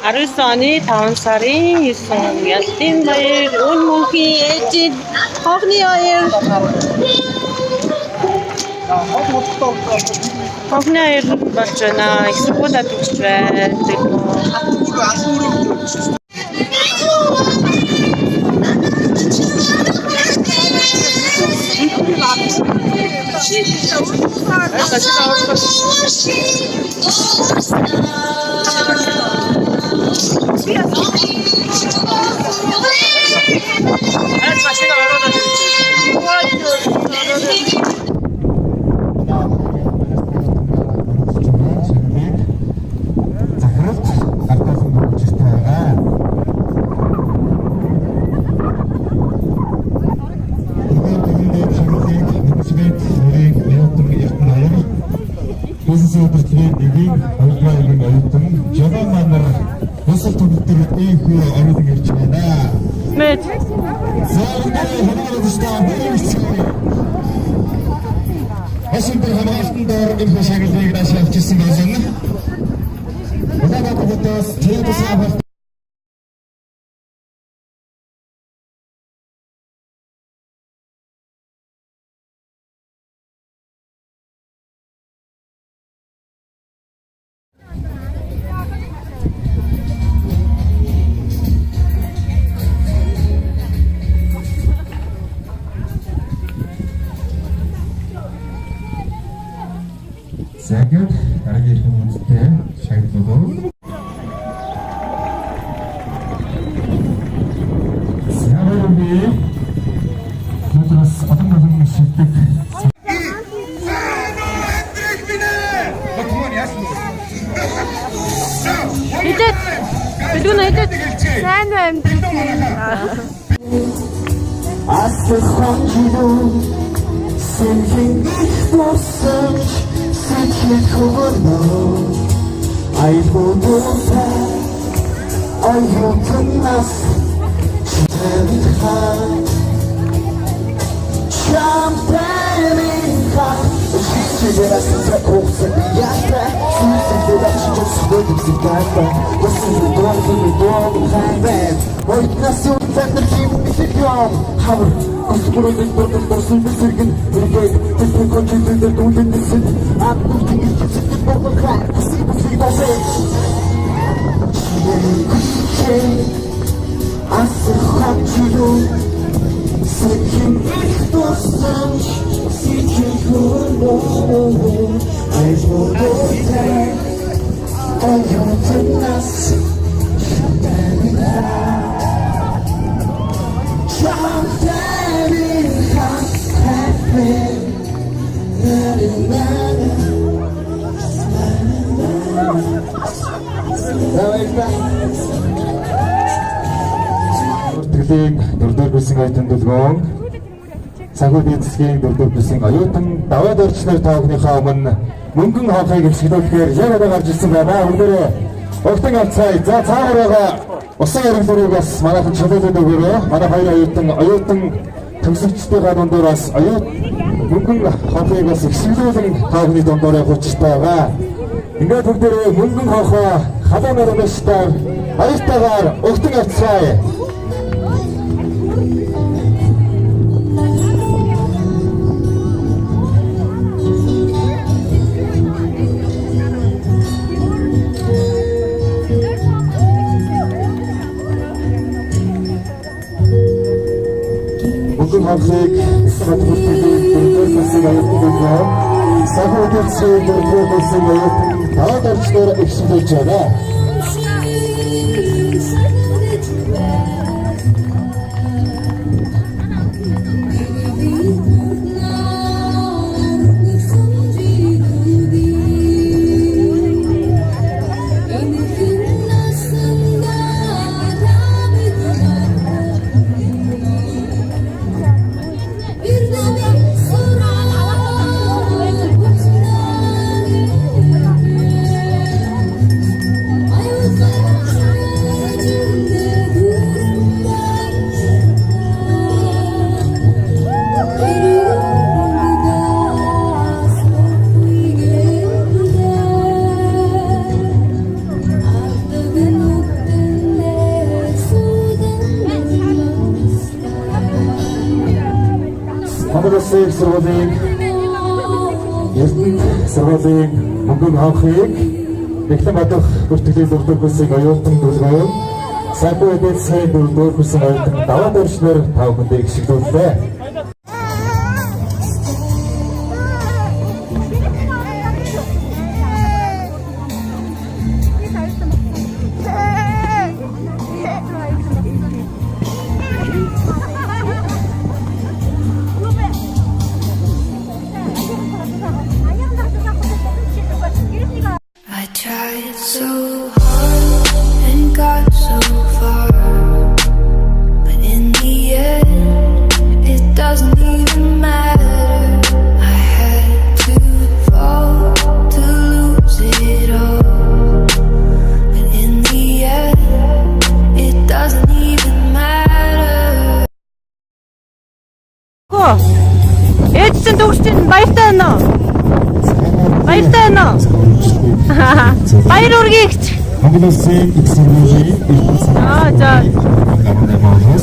Ариусны 5 сарын 9 Ялтын баяр, Өн мөнхийн ээжид, хогны баяр. Хогны баяр болж байна. Их сургуулиуд өгч байдаг. Evet. Şimdi hamastın doğru bir şekilde güneş yapıcısı gözünü. Bu da bakıp tiyatro sahibi. Second, daraja kemudian saya tutup. Siapa lebih? Terus apa yang şirket? Hidet. Bidun hidet. Sen de emdin. Asıl sancıdım, sevgin dostum. Seçil kulunu ay bulduğunda ay yutulmaz çiğdemden şampiyonin kan Çiğdemezsinse koksa bir yerde Sürüsünde açınca sürdüm zikerde Basını doğru kaybet Oynasyon sendir kim bitiriyorum Havur Kuskurudun durdun dostun bir sürgün Ülgeydi Tepin koçuydun duydun desin Anlıldın ilkesini bolu kar Kusi dosi Çiğdemezsin Asıl kaçırım Seçim ilk dostum Seçim kulunu Ay bulduğunda Ay yutulmaz Şampiyonin Дөрөвдүгээр бүсийн оюутан дүлгөөн Цагуут эцгийн дөрөвдүгээр бүсийн оюутан даваад орчноор тоогныхоо өмнө мөнгөн хоолойг хэвшүүлэхээр яг одоо гарч ирсэн байна. Өнөөдөр огтон авцай за цаагаар байгаа усан яриг дөрөвөөс манайхан чөлөөлөд өгөөрэй. Манай хоёр оюутан төгсөгчдийнхээ дундуур бас мөнгөн хоолойг бас хэвшүүлэн тоогны дундуур явуулчихтай байгаа. Ингээд бүгдээ мөнгөн хоолой халуун нэрнэстэй баяртайгаар огтон авцай Mungkin harusik sangat berpikir untuk sesuatu yang sangat tersier untuk sesuatu yang tak tersier eksploitasi. улсын их сургуулийн Эрдэнэт сургуулийн мөнгөн хонхыг Бэхлэн Бадах бүртгэлийн 4-р курсын оюутан дүлгөөн Сайхан эдийн засгийн 4-р курсын оюутан даваад орчноор та бүхэндээ гişгдүүллээ. I tried so hard and got so far, but in the end, it doesn't even matter. I had to fall to lose it all, but in the end, it doesn't even matter. Ээж чинь дүүс чинь баяртай байна уу? Баяртай байна уу? Баяр үргийгч. Монгол улсын их сургуулийн Эрдэнэт За. сургуулийн